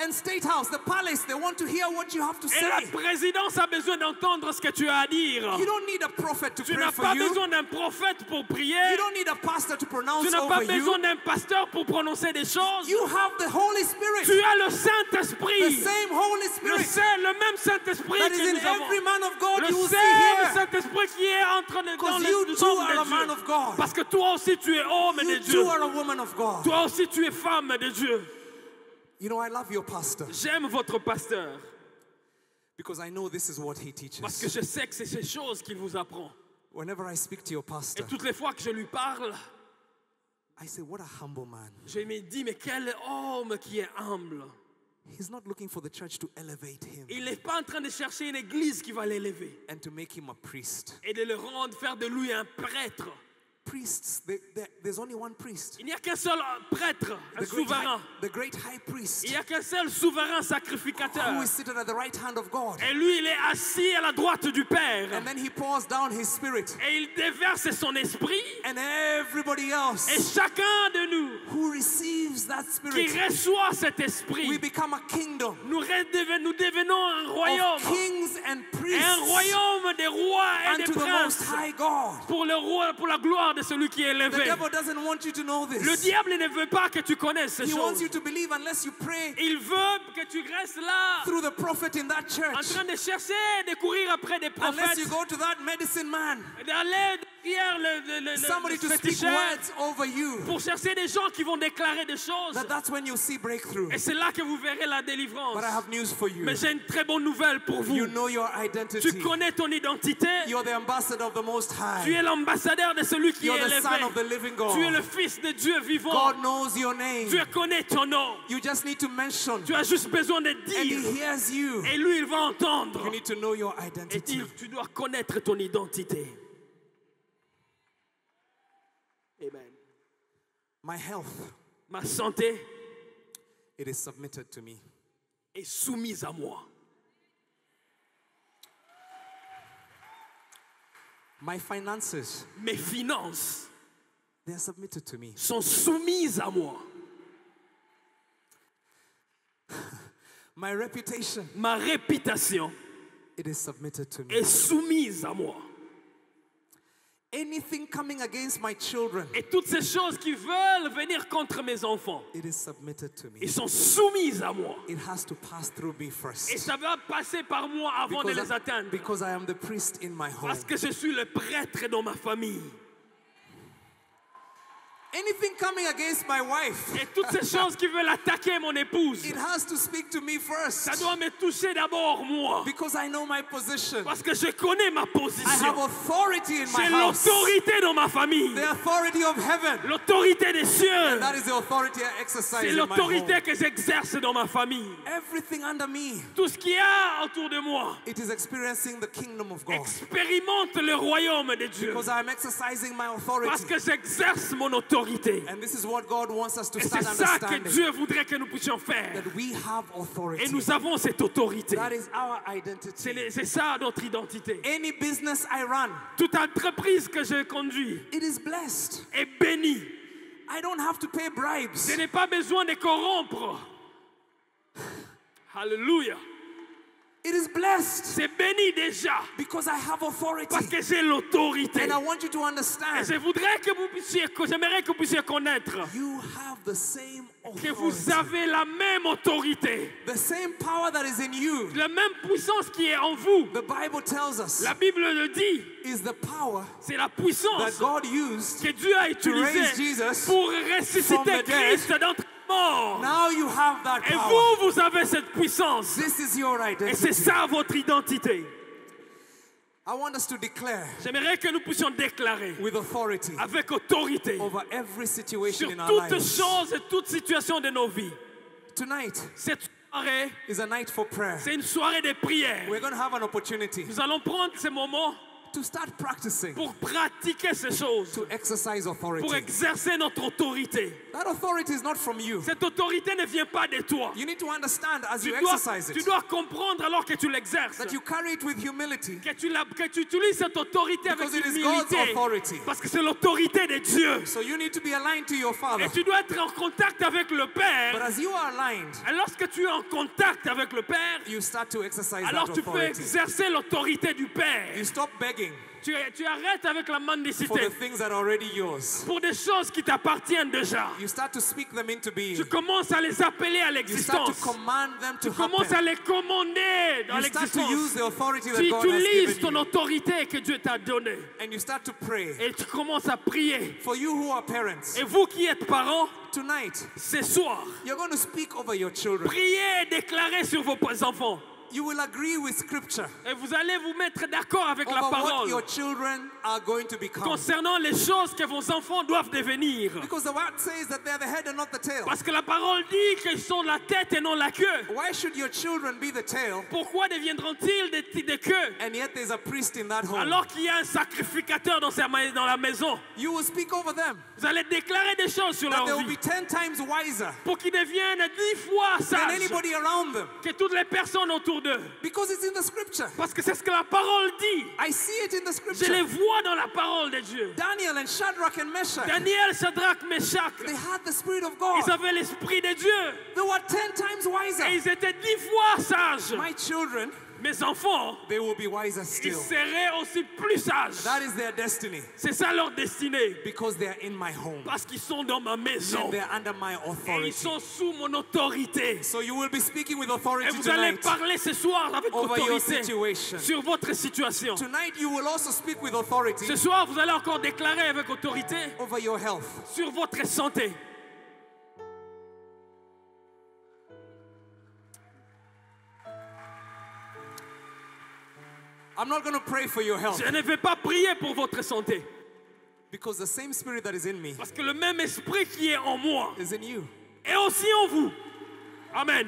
And State House, the palace, they want to hear what you have to Et la say. présidence a besoin d'entendre ce que tu as à dire. You don't need a prophet to Tu pray n'as for pas you. besoin d'un prophète pour prier. You don't need a pastor to pronounce Tu n'as pas over besoin you. d'un pasteur pour prononcer des choses. You have the Holy Tu Spirit, as le the Saint-Esprit. same Holy Spirit Le même Saint-Esprit that que is in nous avons. every man of God Le you will see même here. Saint-Esprit qui est entre les, dans Because les you hommes too are de a man Dieu. of God. Parce que toi aussi tu es homme de You Dieu. too are a woman of God. Toi aussi tu es femme de Dieu. You know, I love your pastor J'aime votre pasteur because I know this is what he parce que teaches. je sais que c'est ces choses qu'il vous apprend. Whenever I speak to your Et pastor, toutes les fois que je lui parle, I say, what a humble man. je me dis, mais quel homme qui est humble. He's not looking for the church to elevate him Il n'est pas en train de chercher une église qui va l'élever and to make him a priest. et de le rendre, faire de lui un prêtre. Priests, there's only one priest. Il n'y a qu'un seul prêtre, un souverain. The great high priest Il n'y a qu'un seul souverain sacrificateur. who is seated at the right hand of God. Et lui, il est assis à la droite du Père. And then he pours down his spirit. Et il déverse son esprit. And everybody Et else chacun de nous who receives that qui spirit, reçoit cet we esprit, become a kingdom nous devenons un of royaume. kings and Et un priests royaume des rois et des unto the Most princes. High God. Pour le roi, pour la gloire de celui qui est The élevé. devil doesn't want you to know Le this. diable ne veut pas que tu connaisses ces He wants choses. you to believe unless you pray Il veut que tu restes là through the prophet in that en church. train de chercher, de courir après des Unless you prophètes, go to that medicine man, d'aller derrière le somebody to speak féticheur words over you, pour chercher des gens qui vont déclarer des choses. that's when you'll see breakthrough. Et c'est là que vous verrez la délivrance. But I have news for you. Mais j'ai une très bonne nouvelle pour vous. You know your Tu identity. connais ton identité. You're the ambassador of the Most Tu High. es l'ambassadeur de celui qui You're est the son of the élevé. living Tu es God. le fils de Dieu vivant. God knows your name. Dieu connaît ton nom. You just need to mention, Tu as juste besoin de and He dire. hears you. Et lui, il va entendre. You need to know your Et identity. tu dois connaître ton identité. Amen. My health, Ma santé it is submitted to me. est soumise à moi. My finances, Mes finances they are submitted to me. sont soumises à moi. My reputation, Ma réputation it is submitted to me. est soumise à moi. Anything coming against my children, Et toutes ces choses qui veulent venir contre mes enfants, it is submitted to me. ils sont soumises à moi. It has to pass through me Et first. ça va passer par moi avant de les atteindre. Because I am the priest in my home. Parce que je suis le prêtre dans ma famille. Anything coming against my wife, Et toutes ces choses qui veulent attaquer mon épouse, it has to speak to me first. ça doit me toucher d'abord moi. Because I know my position. Parce que je connais ma I have position. authority in my J'ai house. l'autorité dans ma famille. The authority of heaven. L'autorité des cieux. That is the authority I exercise C'est in my home. l'autorité que j'exerce dans ma famille. Everything under me, Tout ce qu'il y a autour de moi it is experiencing the kingdom of God. expérimente le royaume de Dieu. Because I am exercising my Parce authority. que j'exerce mon autorité. And this is what God wants us to Et start c'est ça que understanding. Dieu voudrait que nous puissions faire. That we have Et authority. nous avons cette autorité. That is our identity. C'est ça notre identité. Any business I run, Toute entreprise que je conduis it is blessed. est bénie. I don't have to pay bribes. Je n'ai pas besoin de corrompre. Alléluia. It is blessed C'est béni déjà because I have authority. parce que j'ai l'autorité. And I want you to Et understand, je voudrais que vous puissiez, j'aimerais que vous puissiez connaître you have the same que vous authority. avez la même autorité, The same power that is in you, la même puissance qui est en vous. the Bible tells us, La Bible le dit, is the power c'est la that puissance God used que Dieu a to raise utilisée Jesus pour from ressusciter the dead. Christ d'entre les morts. Now you have that Et power. vous avez cette puissance. This is your Et c'est identity. ça votre identité. I want us to declare J'aimerais que nous puissions déclarer with authority avec autorité over every situation sur in our toutes lives. choses et toutes situations de nos vies. Tonight Cette soirée, is a night for prayer. c'est une soirée de prière. We're going to have an opportunity Nous allons prendre ces moments to start practicing, pour pratiquer ces choses, to exercise pour authority. exercer notre autorité. That authority is not from you. Cette autorité ne vient pas de toi. You need to understand as you Tu exercise dois it comprendre alors que tu l'exerces, that you carry it with humility que tu utilises cette autorité avec because it is God's humilité, authority. parce que c'est l'autorité de Dieu. So you need to be aligned to your Father. Et tu dois être en contact avec le But Père. as you are aligned, Et lorsque tu es en contact avec le Père, you start to exercise alors that tu peux authority. exercer l'autorité du Père. You stop begging Tu arrêtes avec la for mendicité the things that are already yours. pour des choses qui t'appartiennent déjà. You start to speak them into being. Tu commences à les appeler à You start to l'existence. command them to Tu commences à happen. les commander dans You start to use l'existence. the authority that Tu God has utilises given ton you. autorité que Dieu t'a donnée. And you start to pray. Et tu commences à prier. For you who are parents, Et vous qui êtes parents, tonight, ce soir, you're going to speak over your children. priez et déclarez sur vos enfants. You will agree with Scripture Et vous allez vous mettre d'accord avec la over what parole your children are going to become. concernant les choses que vos enfants doivent devenir. Because the word says that they are the head and not the tail. Parce que la parole dit qu'ils sont la tête et non la queue. Why should your children be the tail Pourquoi deviendront-ils des queues and yet there's a priest in that home? alors qu'il y a un sacrificateur dans la maison? You will speak over them Vous allez déclarer des choses sur that leur they will vie be 10 times wiser pour qu'ils deviennent 10 fois than sages anybody around them. que toutes les personnes autour d'eux. Because it's in the Scripture. Parce que c'est ce que la parole dit. I see it in the Je les Scripture. vois dans la parole de Dieu. Daniel and Shadrach and Meshach, Daniel, Shadrach, Meshach, they had the Spirit of ils God. avaient l'esprit de Dieu They were 10 times et wiser. ils étaient 10 fois sages. My children, Mes enfants, they will be wiser ils still. seraient aussi plus sages. That is their destiny C'est ça leur destinée. because they are in my home Parce qu'ils sont dans ma maison and they are under my et ils authority. sont sous mon autorité. So you will be speaking with Et authority vous allez tonight parler ce soir avec over your autorité situation. sur votre situation. Tonight you will also speak with authority Ce soir, vous allez encore déclarer avec autorité over your health. sur votre santé. I'm not going to pray for your health Je ne vais pas prier pour votre santé. because the same spirit that is in me Parce que le même esprit qui est en moi is in you. est aussi en vous. Amen.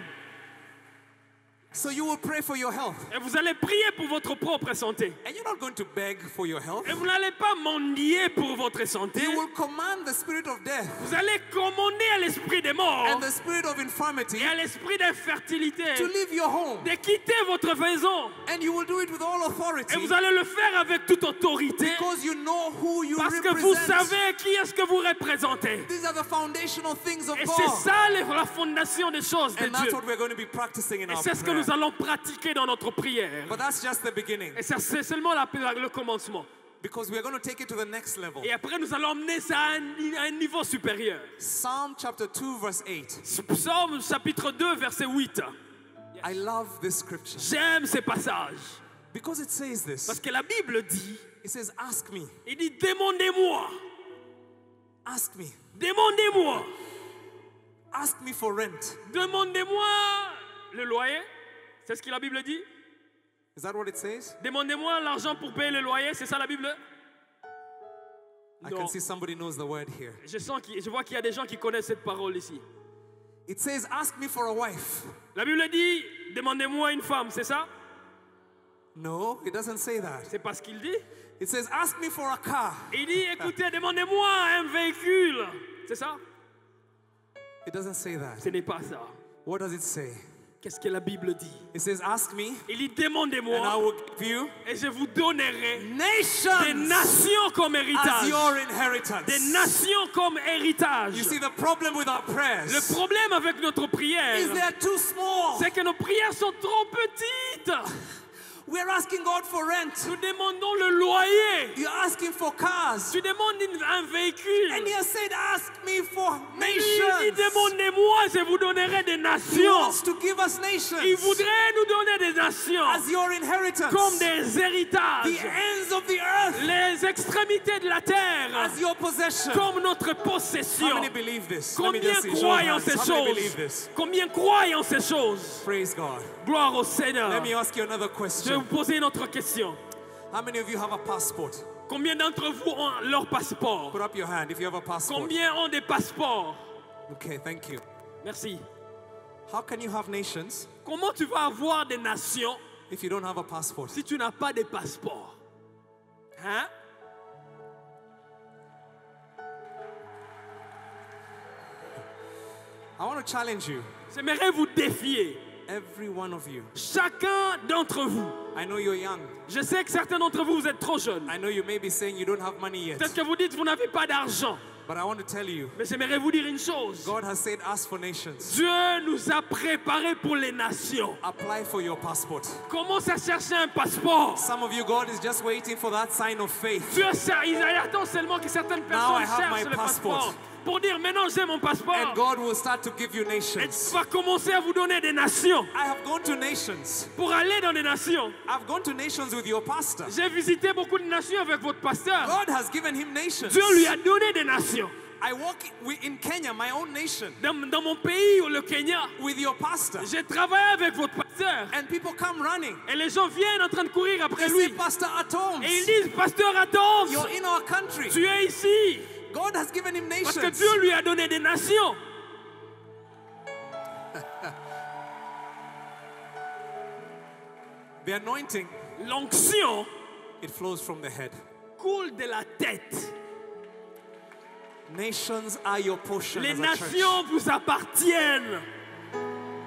So you will pray for your health. Et vous allez prier pour votre propre santé. And you're not going to beg for your health. Et vous n'allez pas mendier pour votre santé. You will command the spirit of death Vous allez commander à l'esprit des morts and the spirit of infirmity et à l'esprit d'infertilité to leave your home. de quitter votre maison. And you will do it with all Et authority vous allez le faire avec toute autorité because you know who you parce que vous represent. savez qui est-ce que vous représentez. These are the foundational things of Et c'est God. ça la fondation des choses de And that's Dieu. what we're going to be practicing in Et our c'est ce que prayer. nous allons pratiquer dans notre prière. But that's just the beginning. Et ça, c'est seulement le commencement. Because we're going to take it to the next level. Et après, nous allons emmener ça à un niveau supérieur. Psalm chapter 2 verse 8. Psaume chapitre 2, verset 8. I love this scripture J'aime ces passages. because it says this. Parce que la Bible dit, It says, ask me, il dit, demandez-moi, ask me, demandez-moi, ask me for rent. demandez-moi le loyer. C'est ce que la Bible dit. Is that what it says? Demandez-moi l'argent pour payer le loyer. C'est ça la Bible? I Non. can see somebody knows the word here. Je vois qu'il y a des gens qui connaissent cette parole ici. It says, ask me for a wife. La Bible dit, demandez-moi une femme, c'est ça? No, it doesn't say that. C'est pas ce qu'il dit. It says, ask me for a car. Il dit, écoutez, demandez-moi un véhicule. C'est ça? It doesn't say that. Ce n'est pas ça. What does it say? Qu'est-ce que la Bible dit? It says, ask me, Il dit, and I demandez-moi will give you et je vous donnerai des nations nations comme as héritage. your inheritance. Des nations comme héritage. You see, the problem with our Le prayers problème avec notre prière, is they are too small. c'est que nos prières sont trop petites. We're asking God for rent. Nous demandons le loyer. You're asking for cars. Tu demandes un véhicule. And He has said, ask me for Mais lui, il dit, nations. demandez-moi, je vous donnerai des He nations. wants to give us nations Il voudrait nous donner des nations as your inheritance. comme des héritages. The ends of the earth Les extrémités de la terre as your possession. comme notre How possession. many believe this? Let me Combien just see. Show of croient en hands. ces How many believe choses? this? Combien croient en ces choses? Praise God. Gloire au Seigneur. Let me ask you another Je vais question. vous poser une autre question. How many of you have a passport? Combien d'entre vous ont leur passeport? Put up your hand if you have a passport. Combien ont des passeports? Okay, thank you. Merci. How can you have nations Comment tu vas avoir des nations if you don't have a passport? si tu n'as pas de passeport? Hein? I want to challenge you, J'aimerais vous défier. every one of you. Chacun d'entre vous. I know you're young. Je sais que certains d'entre vous, vous êtes trop jeunes. I know you may be saying you don't have money yet. Peut-être que vous dites vous n'avez pas d'argent. But I want to tell you, Mais j'aimerais vous dire une chose. God has said ask for nations. Dieu nous a préparés pour les nations. Apply for your passport. Commence à chercher un passeport. Some of you, God is just waiting for that sign of faith. Dieu, il attend seulement que certaines Now I personnes have my cherchent le passport. passeport. Pour dire maintenant j'ai mon passeport. And God will start to give you Et nations. tu vas commencer à vous donner des nations. I have gone to nations. Pour aller dans des nations. I've gone to nations with your pastor. J'ai visité beaucoup de nations avec votre pasteur. God has given him nations. Dieu lui a donné des nations. I walk in Kenya, my own nation, Dans mon pays, le Kenya, with your pastor. j'ai travaillé avec votre pasteur. And people come running. Et les gens viennent en train de courir après They lui. say, Pastor Atoms, Et ils disent, Pasteur, attends, you're in our country. tu es ici. God has given him Parce que nations. Dieu lui a donné des nations. The anointing, L'onction it flows from the head. coule de la tête. Nations are your portion Les as a church. nations vous appartiennent.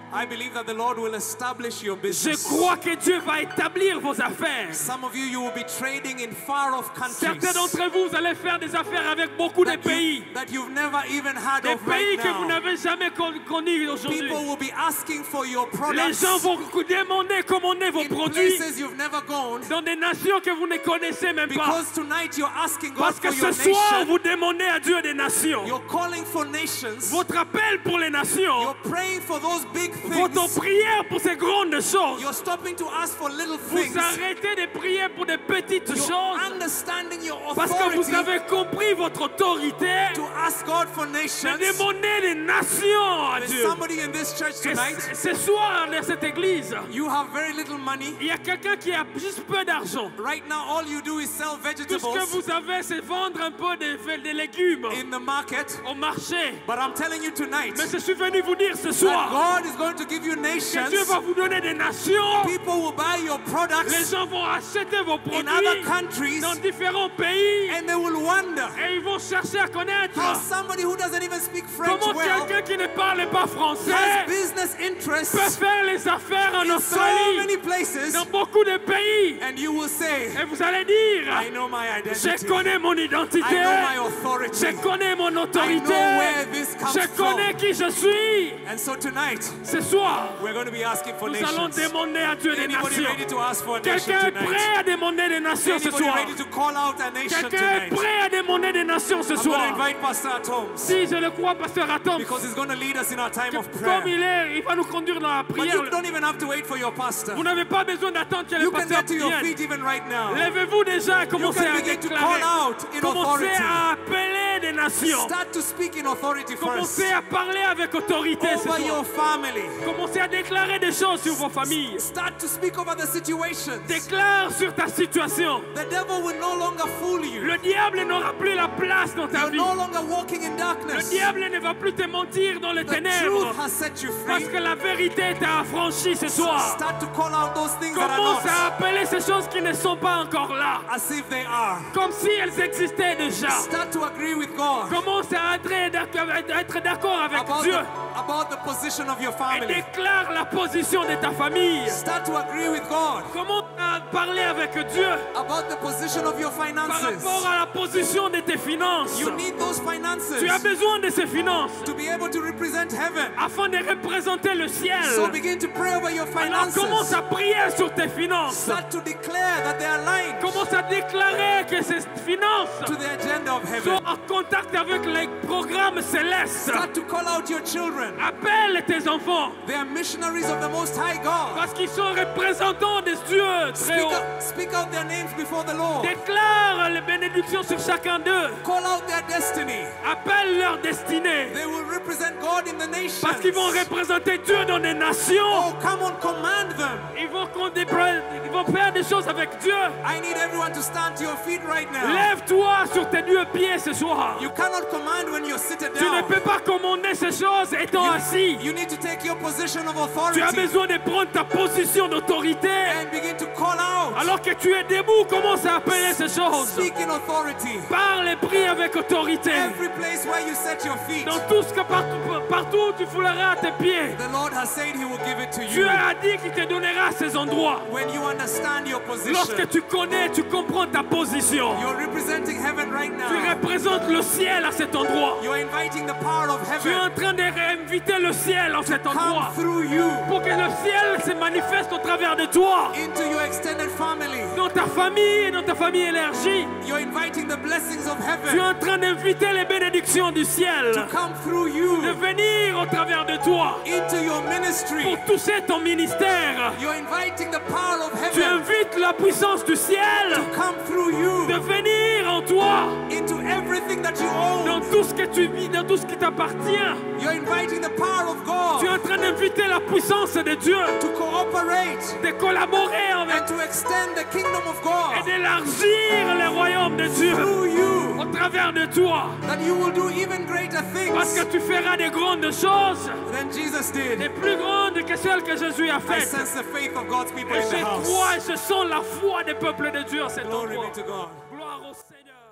I believe that the Lord will establish your Je business. crois que Dieu va établir vos affaires. Some of you will be trading in far-off countries Certains d'entre vous, vous allez faire des affaires avec beaucoup de pays. that you've never even heard Des of pays right que vous now. n'avez jamais connus aujourd'hui. People will be asking for your Les products gens vont demander commander vos in produits places you've never gone, dans des nations que vous ne connaissez même pas. because tonight you're asking God Parce for que your ce soir, nation. vous demandez à Dieu des nations. You're calling for nations. Votre appel pour les nations, You're praying for those big votre things. prière pour ces grandes choses. You're stopping to ask for little Vous things. arrêtez de prier pour des petites You're choses understanding your parce que authority vous avez compris votre autorité to ask God for de nations. demander des nations à There's Dieu. somebody in this church Et tonight. ce soir, dans cette église, You have very little money. il y a quelqu'un qui a juste peu d'argent. Right now, all you do is sell Tout ce que vegetables vous avez, c'est vendre un peu de légumes in the market. au marché. But I'm telling you tonight Mais je suis venu vous dire ce that soir God is going going to give you que nations. Dieu va vous donner des nations. People will buy your Les products gens vont acheter vos in other produits countries, dans différents pays and they will wonder et ils vont chercher à connaître how somebody who doesn't even speak French comment well quelqu'un qui ne parle pas has français business peut interests faire les affaires en in so Australie, many places, dans beaucoup de pays. and you will say, Et vous allez dire, I know my je identity. connais mon I identité, know my authority. je connais mon I know autorité, where this comes je connais from. qui je suis. And so tonight, Ce soir, we're going to be asking for nous allons nations. demander à Dieu des Anybody nations. ready to ask for a nation Quelqu'un est tonight? prêt à demander des nations ce Anybody soir? ready to call out a nation Quelqu'un est tonight? prêt à demander des nations ce I'm going to soir? invite Pastor Atoms Si je le crois, Pasteur Atom, because he's going to lead us in our time of comme prayer. il va nous conduire dans la But prière. you don't even have to wait for your pastor. Vous n'avez pas besoin d'attendre que le You can pasteur get to your vienne. feet even right now. Levez-vous déjà et You commencez can à begin to déclarer. call out in Commencez authority. à appeler des nations. Start to speak in authority first Commencez à parler avec autorité ce over soir. your family. Commencez à déclarer des choses sur vos familles. Start to speak over the situations. Déclare sur ta situation. The devil will no longer fool you. Le diable n'aura plus la place dans ta You're vie. no longer walking in Le darkness. diable ne va plus te mentir dans les The ténèbres. truth has set you Parce free. que la vérité t'a affranchi ce soir. Start to call out those things that are Commence à not appeler ces choses qui ne sont pas encore là. as if they are. Comme si elles existaient déjà. Start to agree with God Commence à être d'accord avec Dieu. about the position of your Et family. déclare la position de ta famille. Start to agree with God Commence à parler avec Dieu about the position of your par finances. rapport à la position de tes finances. You need those finances Tu as besoin de ces finances to be able to represent heaven. afin de représenter le ciel. So begin to pray over your Alors commence finances. à prier sur tes finances. Start to declare that they are aligned Commence à déclarer que ces finances to the agenda of sont heaven. en contact avec les programmes célestes. Start to call out your children. Appelle tes enfants They are missionaries of the Most High God. parce qu'ils sont représentants des dieux très hauts. Speak out their names before the Lord. Déclare les bénédictions sur chacun d'eux. Call out their destiny. Appelle leur destinée They will represent God in the nations. parce qu'ils vont représenter Dieu dans des nations. Oh, come on, command them. Ils vont faire des choses avec Dieu. I need everyone to stand to your feet right now. Lève-toi sur tes deux pieds ce soir. You cannot command when you're seated Tu ne down. peux pas commander ces choses étant assis. You need to take your position of Tu as authority besoin de prendre ta position d'autorité. and begin to call out. Alors que tu es debout, commence à appeler ces choses. Speak in authority. Parle et prie avec autorité. Every place where you set your feet, Dans tout ce que partout où tu fouleras tes pieds. the Lord has said He will give it to Dieu you. a dit qu'il te donnera ces endroits. When you understand your position, Lorsque tu connais, tu comprends ta position. you're representing heaven right Tu now. représentes le ciel à cet endroit. You're inviting the power of Tu es en heaven train de réinviter le ciel en cet endroit. come through you Pour que le ciel se manifeste au travers de toi. into your extended family. Dans ta famille, dans ta famille élargie. You're inviting the blessings of Tu es heaven en train d'inviter les bénédictions du ciel. to come through you De venir au travers de toi. into your ministry. Pour toucher ton ministère. You're inviting the power of Tu heaven invites la puissance du ciel. to come through you De venir en toi. into everything that you Dans own. tout ce que tu vis, dans tout ce qui t'appartient. You're inviting the power of Tu es God en train d'inviter la puissance de Dieu. to cooperate De collaborer avec and to extend the kingdom of et God d'élargir le royaume de Dieu through you, au travers de toi. that you will do even greater Parce que things tu feras des grandes choses, than Jesus did. des plus grandes que celles que Jésus a I faites. sense the faith of God's people Et in the je house. crois et je sens la foi des peuples de Dieu à cet Glory endroit. be to God. Gloire au Seigneur.